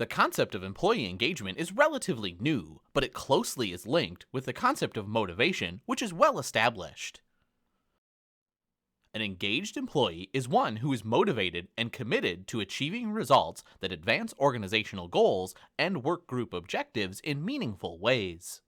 The concept of employee engagement is relatively new, but it closely is linked with the concept of motivation, which is well established. An engaged employee is one who is motivated and committed to achieving results that advance organizational goals and work group objectives in meaningful ways.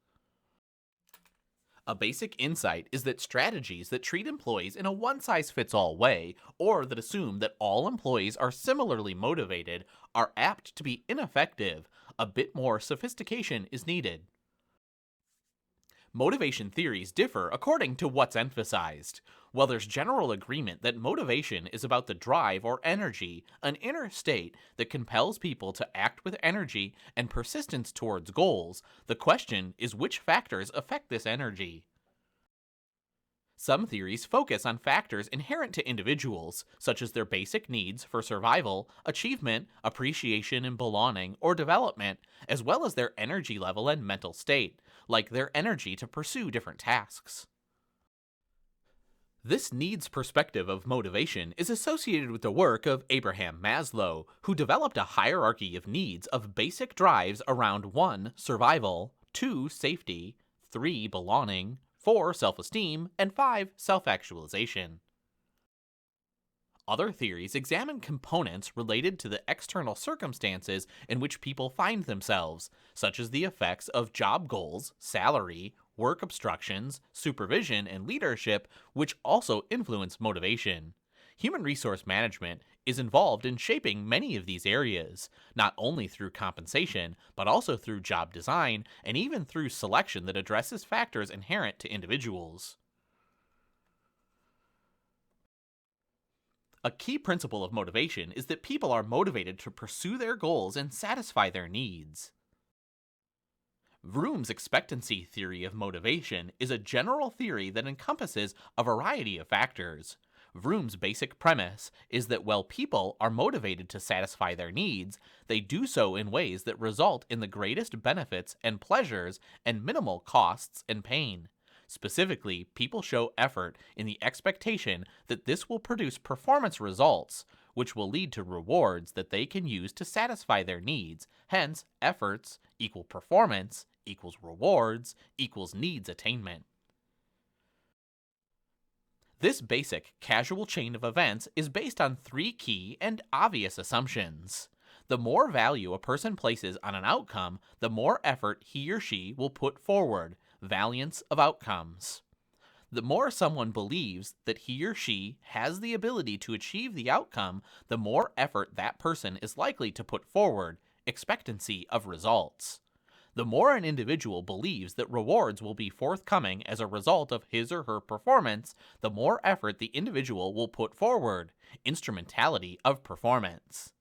A basic insight is that strategies that treat employees in a one-size-fits-all way, or that assume that all employees are similarly motivated, are apt to be ineffective. A bit more sophistication is needed. Motivation theories differ according to what's emphasized. While there's general agreement that motivation is about the drive or energy, an inner state that compels people to act with energy and persistence towards goals, the question is which factors affect this energy. Some theories focus on factors inherent to individuals, such as their basic needs for survival, achievement, appreciation and belonging, or development, as well as their energy level and mental state, like their energy to pursue different tasks. This needs perspective of motivation is associated with the work of Abraham Maslow, who developed a hierarchy of needs of basic drives around 1. Survival, 2. Safety, 3. Belonging, 4. Self-esteem, and 5. Self-actualization. Other theories examine components related to the external circumstances in which people find themselves, such as the effects of job goals, salary, work obstructions, supervision, and leadership, which also influence motivation. Human resource management is involved in shaping many of these areas, not only through compensation, but also through job design, and even through selection that addresses factors inherent to individuals. A key principle of motivation is that people are motivated to pursue their goals and satisfy their needs. VROOM'S expectancy theory of motivation is a general theory that encompasses a variety of factors. VROOM'S basic premise is that while people are motivated to satisfy their needs, they do so in ways that result in the greatest benefits and pleasures and minimal costs and pain. Specifically, people show effort in the expectation that this will produce performance results, which will lead to rewards that they can use to satisfy their needs. Hence, efforts equal performance equals rewards equals needs attainment. This basic, casual chain of events is based on 3 key and obvious assumptions. The more value a person places on an outcome, the more effort he or she will put forward. Variance of outcomes. The more someone believes that he or she has the ability to achieve the outcome, the more effort that person is likely to put forward. Expectancy of results. The more an individual believes that rewards will be forthcoming as a result of his or her performance, the more effort the individual will put forward. Instrumentality of performance.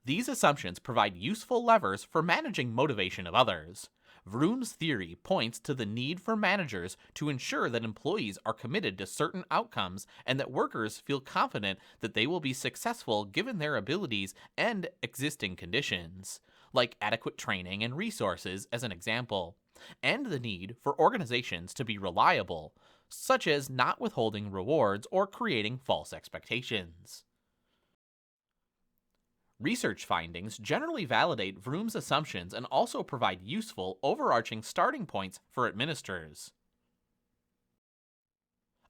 These assumptions provide useful levers for managing motivation of others. VROOM'S theory points to the need for managers to ensure that employees are committed to certain outcomes and that workers feel confident that they will be successful given their abilities and existing conditions, like adequate training and resources as an example, and the need for organizations to be reliable, such as not withholding rewards or creating false expectations. Research findings generally validate VROOM'S assumptions and also provide useful, overarching starting points for administrators.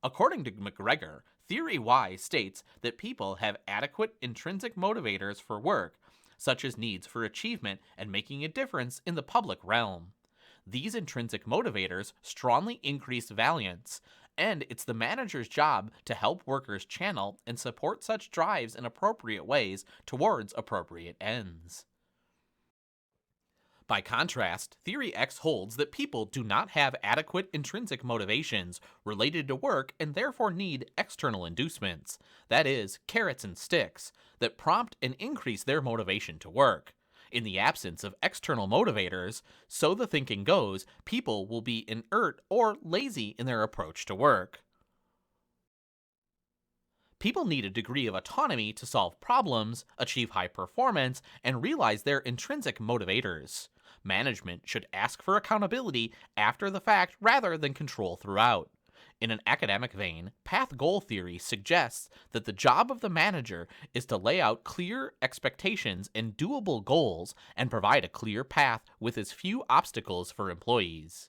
According to McGregor, Theory Y states that people have adequate intrinsic motivators for work, such as needs for achievement and making a difference in the public realm. These intrinsic motivators strongly increase valiance, and it's the manager's job to help workers channel and support such drives in appropriate ways towards appropriate ends. By contrast, Theory X holds that people do not have adequate intrinsic motivations related to work and therefore need external inducements, that is, carrots and sticks, that prompt and increase their motivation to work. In the absence of external motivators, so the thinking goes, people will be inert or lazy in their approach to work. People need a degree of autonomy to solve problems, achieve high performance, and realize their intrinsic motivators. Management should ask for accountability after the fact rather than control throughout. In an academic vein, path goal theory suggests that the job of the manager is to lay out clear expectations and doable goals and provide a clear path with as few obstacles for employees.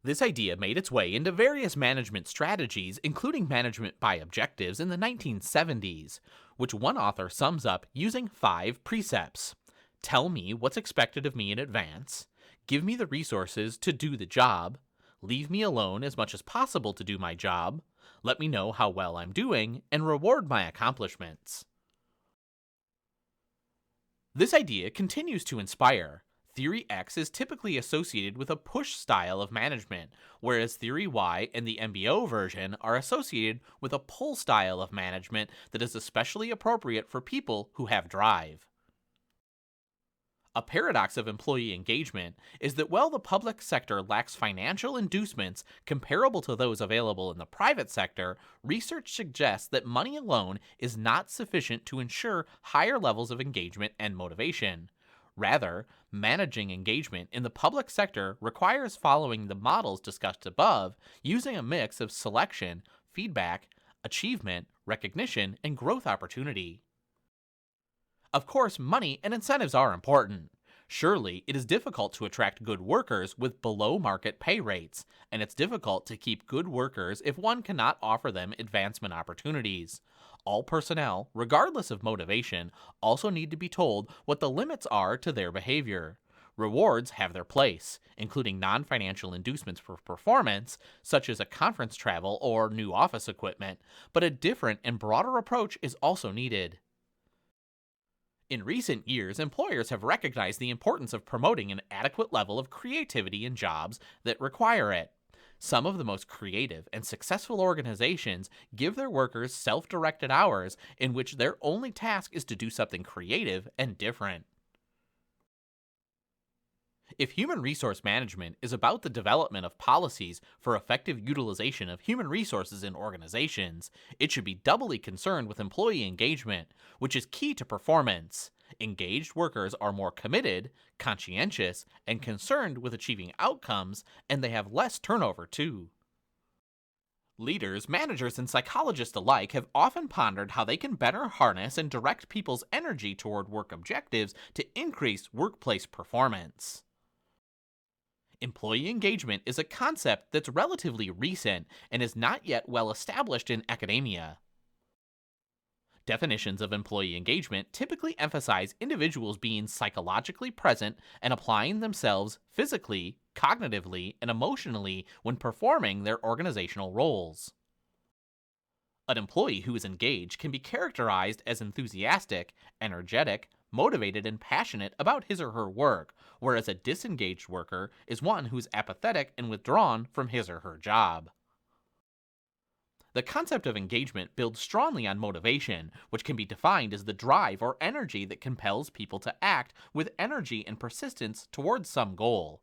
This idea made its way into various management strategies, including management by objectives in the 1970s, which one author sums up using 5 precepts. Tell me what's expected of me in advance, give me the resources to do the job, leave me alone as much as possible to do my job, let me know how well I'm doing, and reward my accomplishments. This idea continues to inspire. Theory X is typically associated with a push style of management, whereas Theory Y and the MBO version are associated with a pull style of management that is especially appropriate for people who have drive. A paradox of employee engagement is that while the public sector lacks financial inducements comparable to those available in the private sector, research suggests that money alone is not sufficient to ensure higher levels of engagement and motivation. Rather, managing engagement in the public sector requires following the models discussed above, using a mix of selection, feedback, achievement, recognition, and growth opportunity. Of course, money and incentives are important. Surely, it is difficult to attract good workers with below-market pay rates, and it's difficult to keep good workers if one cannot offer them advancement opportunities. All personnel, regardless of motivation, also need to be told what the limits are to their behavior. Rewards have their place, including non-financial inducements for performance, such as a conference travel or new office equipment, but a different and broader approach is also needed. In recent years, employers have recognized the importance of promoting an adequate level of creativity in jobs that require it. Some of the most creative and successful organizations give their workers self-directed hours in which their only task is to do something creative and different. If human resource management is about the development of policies for effective utilization of human resources in organizations, it should be doubly concerned with employee engagement, which is key to performance. Engaged workers are more committed, conscientious, and concerned with achieving outcomes, and they have less turnover too. Leaders, managers, and psychologists alike have often pondered how they can better harness and direct people's energy toward work objectives to increase workplace performance. Employee engagement is a concept that's relatively recent and is not yet well established in academia. Definitions of employee engagement typically emphasize individuals being psychologically present and applying themselves physically, cognitively, and emotionally when performing their organizational roles. An employee who is engaged can be characterized as enthusiastic, energetic, motivated, and passionate about his or her work, whereas a disengaged worker is one who is apathetic and withdrawn from his or her job. The concept of engagement builds strongly on motivation, which can be defined as the drive or energy that compels people to act with energy and persistence towards some goal.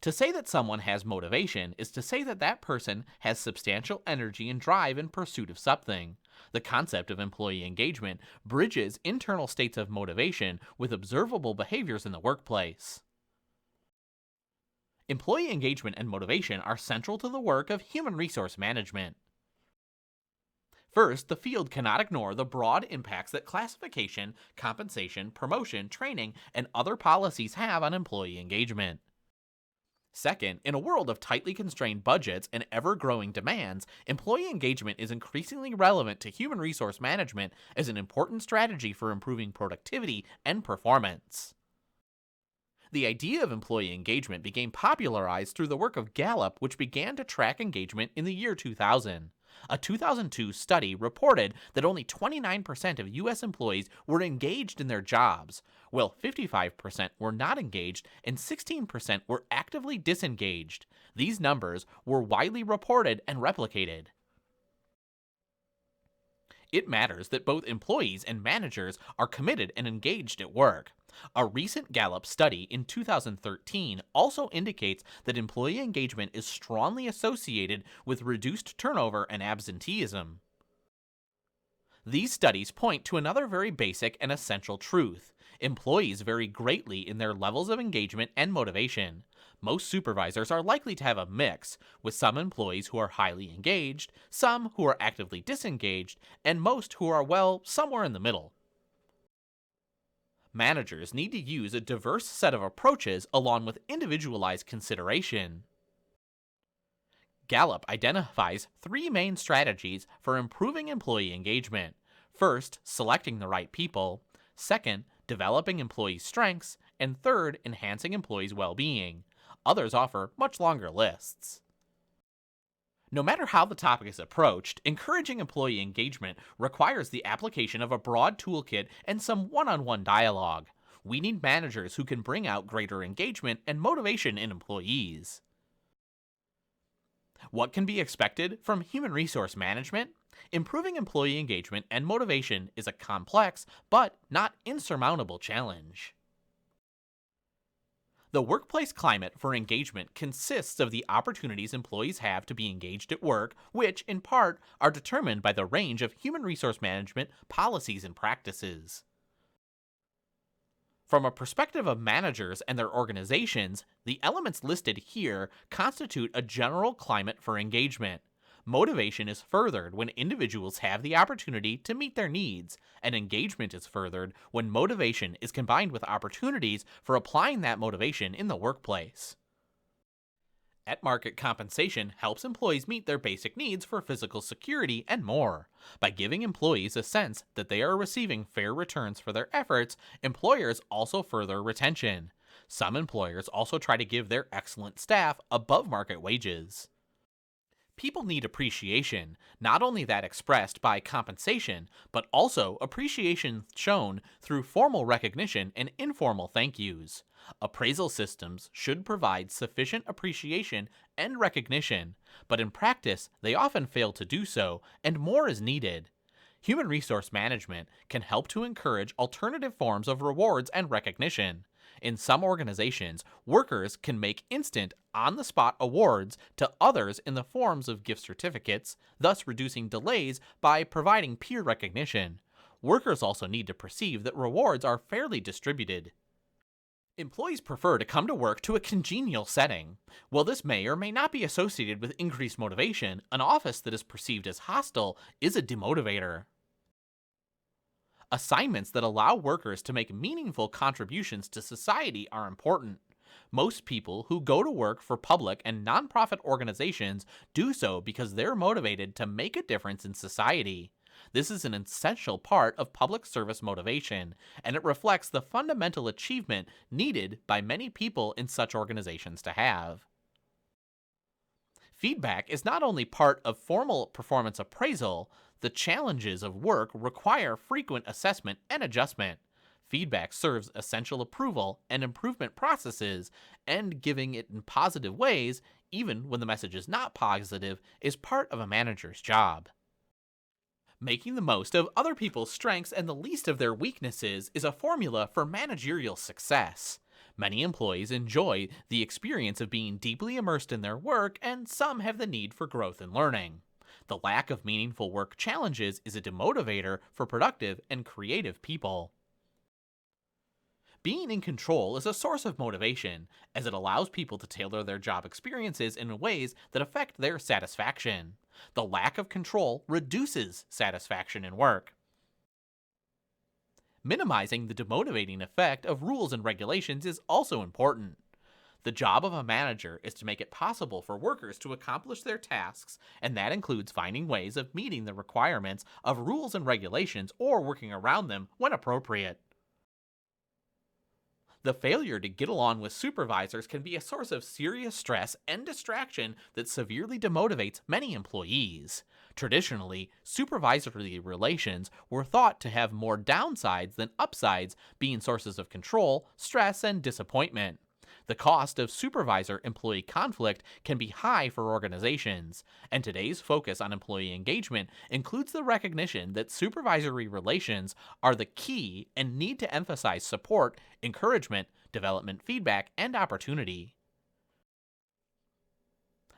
To say that someone has motivation is to say that that person has substantial energy and drive in pursuit of something. The concept of employee engagement bridges internal states of motivation with observable behaviors in the workplace. Employee engagement and motivation are central to the work of human resource management. First, the field cannot ignore the broad impacts that classification, compensation, promotion, training, and other policies have on employee engagement. Second, in a world of tightly constrained budgets and ever-growing demands, employee engagement is increasingly relevant to human resource management as an important strategy for improving productivity and performance. The idea of employee engagement became popularized through the work of GALLUP, which began to track engagement in the year 2000. A 2002 study reported that only 29% of U.S. employees were engaged in their jobs, while 55% were not engaged and 16% were actively disengaged. These numbers were widely reported and replicated. It matters that both employees and managers are committed and engaged at work. A recent Gallup study in 2013 also indicates that employee engagement is strongly associated with reduced turnover and absenteeism. These studies point to another very basic and essential truth. Employees vary greatly in their levels of engagement and motivation. Most supervisors are likely to have a mix, with some employees who are highly engaged, some who are actively disengaged, and most who are, well, somewhere in the middle. Managers need to use a diverse set of approaches along with individualized consideration. Gallup identifies three main strategies for improving employee engagement. First, selecting the right people. Second, developing employee strengths. And third, enhancing employees' well-being. Others offer much longer lists. No matter how the topic is approached, encouraging employee engagement requires the application of a broad toolkit and some one-on-one dialogue. We need managers who can bring out greater engagement and motivation in employees. What can be expected from human resource management? Improving employee engagement and motivation is a complex but not insurmountable challenge. The workplace climate for engagement consists of the opportunities employees have to be engaged at work, which, in part, are determined by the range of human resource management policies and practices. From a perspective of managers and their organizations, the elements listed here constitute a general climate for engagement. Motivation is furthered when individuals have the opportunity to meet their needs, and engagement is furthered when motivation is combined with opportunities for applying that motivation in the workplace. At-market compensation helps employees meet their basic needs for physical security and more. By giving employees a sense that they are receiving fair returns for their efforts, employers also further retention. Some employers also try to give their excellent staff above-market wages. People need appreciation, not only that expressed by compensation, but also appreciation shown through formal recognition and informal thank yous. Appraisal systems should provide sufficient appreciation and recognition, but in practice, they often fail to do so, and more is needed. Human resource management can help to encourage alternative forms of rewards and recognition. In some organizations, workers can make instant, on-the-spot awards to others in the forms of gift certificates, thus reducing delays by providing peer recognition. Workers also need to perceive that rewards are fairly distributed. Employees prefer to come to work to a congenial setting. While this may or may not be associated with increased motivation, an office that is perceived as hostile is a demotivator. Assignments that allow workers to make meaningful contributions to society are important. Most people who go to work for public and nonprofit organizations do so because they're motivated to make a difference in society. This is an essential part of public service motivation, and it reflects the fundamental achievement needed by many people in such organizations to have. Feedback is not only part of formal performance appraisal, the challenges of work require frequent assessment and adjustment. Feedback serves essential approval and improvement processes, and giving it in positive ways, even when the message is not positive, is part of a manager's job. Making the most of other people's strengths and the least of their weaknesses is a formula for managerial success. Many employees enjoy the experience of being deeply immersed in their work, and some have the need for growth and learning. The lack of meaningful work challenges is a demotivator for productive and creative people. Being in control is a source of motivation, as it allows people to tailor their job experiences in ways that affect their satisfaction. The lack of control reduces satisfaction in work. Minimizing the demotivating effect of rules and regulations is also important. The job of a manager is to make it possible for workers to accomplish their tasks, and that includes finding ways of meeting the requirements of rules and regulations or working around them when appropriate. The failure to get along with supervisors can be a source of serious stress and distraction that severely demotivates many employees. Traditionally, supervisory relations were thought to have more downsides than upsides, being sources of control, stress, and disappointment. The cost of supervisor-employee conflict can be high for organizations, and today's focus on employee engagement includes the recognition that supervisory relations are the key and need to emphasize support, encouragement, development feedback, and opportunity.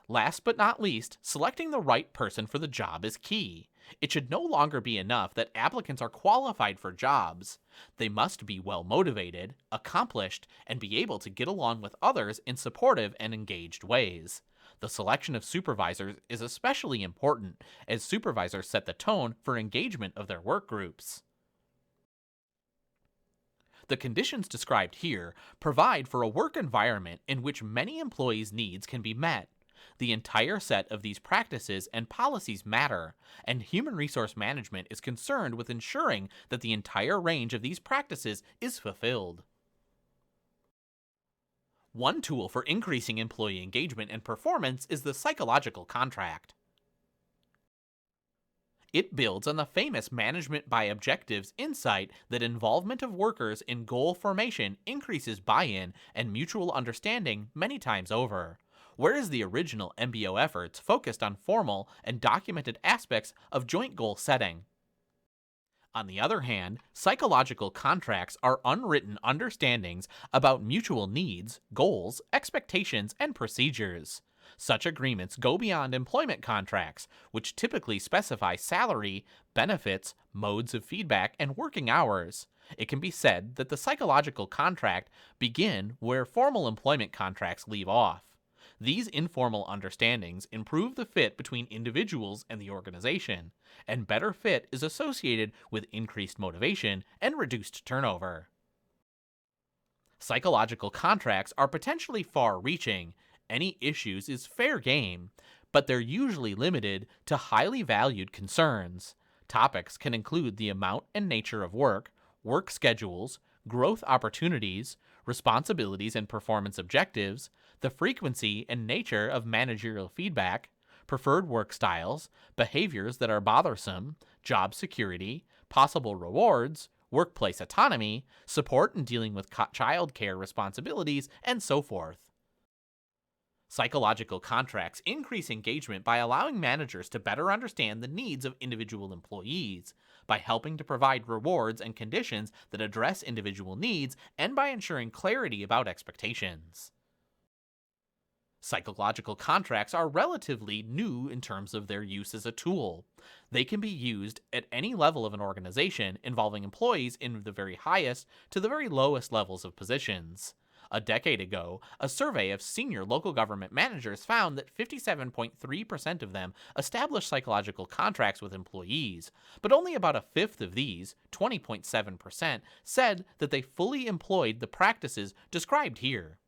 Last but not least, selecting the right person for the job is key. It should no longer be enough that applicants are qualified for jobs. They must be well motivated, accomplished, and be able to get along with others in supportive and engaged ways. The selection of supervisors is especially important, as supervisors set the tone for engagement of their work groups. The conditions described here provide for a work environment in which many employees' needs can be met. The entire set of these practices and policies matter, and human resource management is concerned with ensuring that the entire range of these practices is fulfilled. One tool for increasing employee engagement and performance is the psychological contract. It builds on the famous management by objectives insight that involvement of workers in goal formation increases buy-in and mutual understanding many times over, whereas the original MBO efforts focused on formal and documented aspects of joint goal setting. On the other hand, psychological contracts are unwritten understandings about mutual needs, goals, expectations, and procedures. Such agreements go beyond employment contracts, which typically specify salary, benefits, modes of feedback, and working hours. It can be said that the psychological contract begin where formal employment contracts leave off. These informal understandings improve the fit between individuals and the organization, and better fit is associated with increased motivation and reduced turnover. Psychological contracts are potentially far-reaching. Any issues is fair game, but they're usually limited to highly valued concerns. Topics can include the amount and nature of work schedules, growth opportunities, responsibilities and performance objectives, the frequency and nature of managerial feedback, preferred work styles, behaviors that are bothersome, job security, possible rewards, workplace autonomy, support in dealing with child care responsibilities, and so forth. Psychological contracts increase engagement by allowing managers to better understand the needs of individual employees, by helping to provide rewards and conditions that address individual needs, and by ensuring clarity about expectations. Psychological contracts are relatively new in terms of their use as a tool. They can be used at any level of an organization involving employees in the very highest to the very lowest levels of positions. A decade ago, a survey of senior local government managers found that 57.3% of them established psychological contracts with employees, but only about a fifth of these, 20.7%, said that they fully employed the practices described here.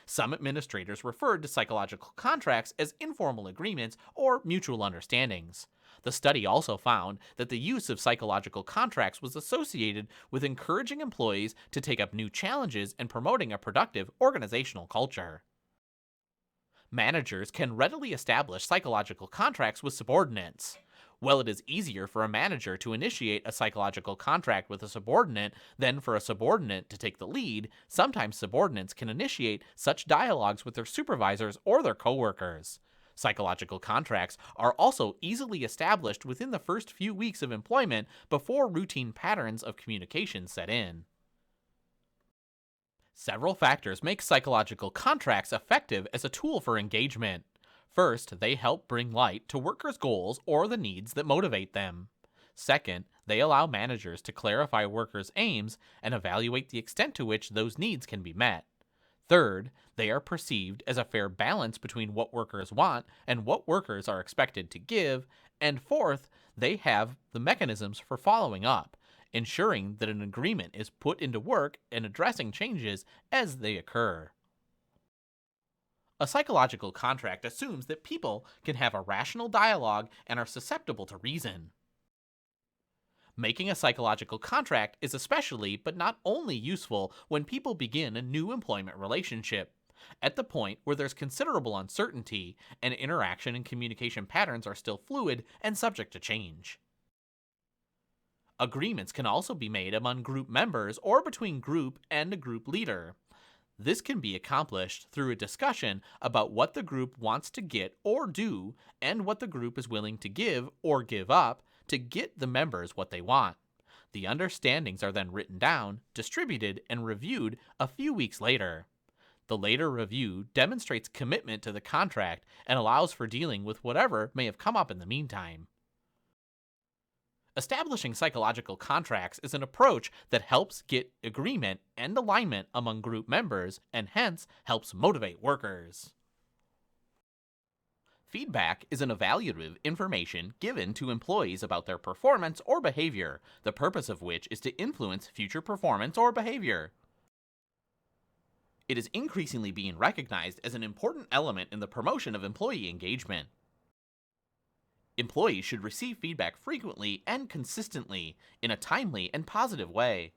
Some administrators referred to psychological contracts as informal agreements or mutual understandings. The study also found that the use of psychological contracts was associated with encouraging employees to take up new challenges and promoting a productive organizational culture. Managers can readily establish psychological contracts with subordinates. While it is easier for a manager to initiate a psychological contract with a subordinate than for a subordinate to take the lead, sometimes subordinates can initiate such dialogues with their supervisors or their coworkers. Psychological contracts are also easily established within the first few weeks of employment before routine patterns of communication set in. Several factors make psychological contracts effective as a tool for engagement. First, they help bring light to workers' goals or the needs that motivate them. Second, they allow managers to clarify workers' aims and evaluate the extent to which those needs can be met. Third, they are perceived as a fair balance between what workers want and what workers are expected to give. And fourth, they have the mechanisms for following up, ensuring that an agreement is put into work and addressing changes as they occur. A psychological contract assumes that people can have a rational dialogue and are susceptible to reason. Making a psychological contract is especially, but not only, useful when people begin a new employment relationship. At the point where there's considerable uncertainty, and interaction and communication patterns are still fluid and subject to change. Agreements can also be made among group members or between group and a group leader. This can be accomplished through a discussion about what the group wants to get or do, and what the group is willing to give or give up to get the members what they want. The understandings are then written down, distributed, and reviewed a few weeks later. The later review demonstrates commitment to the contract and allows for dealing with whatever may have come up in the meantime. Establishing psychological contracts is an approach that helps get agreement and alignment among group members and hence helps motivate workers. Feedback is an evaluative information given to employees about their performance or behavior, the purpose of which is to influence future performance or behavior. It is increasingly being recognized as an important element in the promotion of employee engagement. Employees should receive feedback frequently and consistently in a timely and positive way.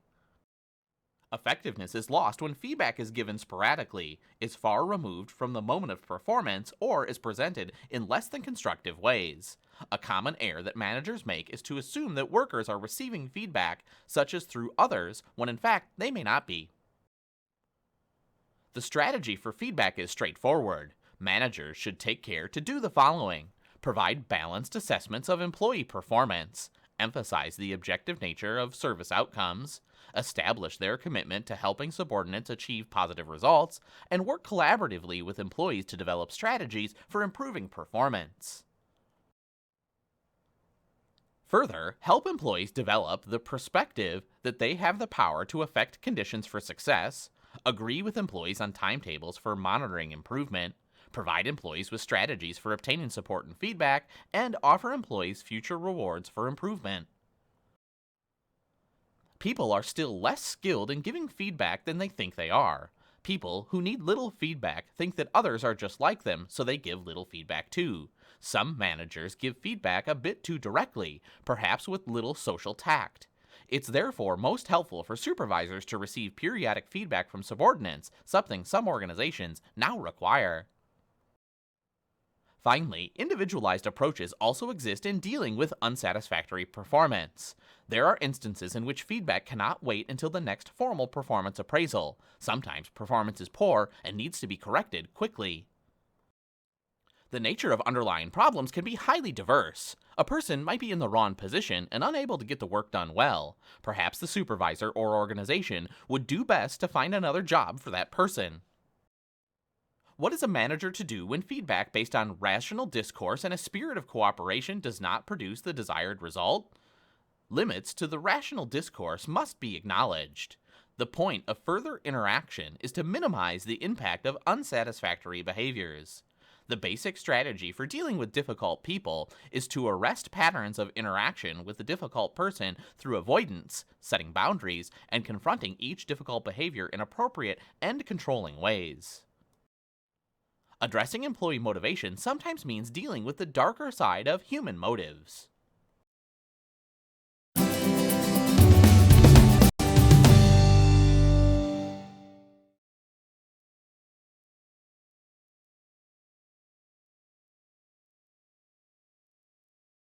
Effectiveness is lost when feedback is given sporadically, is far removed from the moment of performance, or is presented in less than constructive ways. A common error that managers make is to assume that workers are receiving feedback, such as through others, when in fact they may not be. The strategy for feedback is straightforward. Managers should take care to do the following: provide balanced assessments of employee performance, emphasize the objective nature of service outcomes, establish their commitment to helping subordinates achieve positive results, and work collaboratively with employees to develop strategies for improving performance. Further, help employees develop the perspective that they have the power to affect conditions for success, agree with employees on timetables for monitoring improvement, provide employees with strategies for obtaining support and feedback, and offer employees future rewards for improvement. People are still less skilled in giving feedback than they think they are. People who need little feedback think that others are just like them, so they give little feedback too. Some managers give feedback a bit too directly, perhaps with little social tact. It's therefore most helpful for supervisors to receive periodic feedback from subordinates, something some organizations now require. Finally, individualized approaches also exist in dealing with unsatisfactory performance. There are instances in which feedback cannot wait until the next formal performance appraisal. Sometimes performance is poor and needs to be corrected quickly. The nature of underlying problems can be highly diverse. A person might be in the wrong position and unable to get the work done well. Perhaps the supervisor or organization would do best to find another job for that person. What is a manager to do when feedback based on rational discourse and a spirit of cooperation does not produce the desired result? Limits to the rational discourse must be acknowledged. The point of further interaction is to minimize the impact of unsatisfactory behaviors. The basic strategy for dealing with difficult people is to arrest patterns of interaction with the difficult person through avoidance, setting boundaries, and confronting each difficult behavior in appropriate and controlling ways. Addressing employee motivation sometimes means dealing with the darker side of human motives.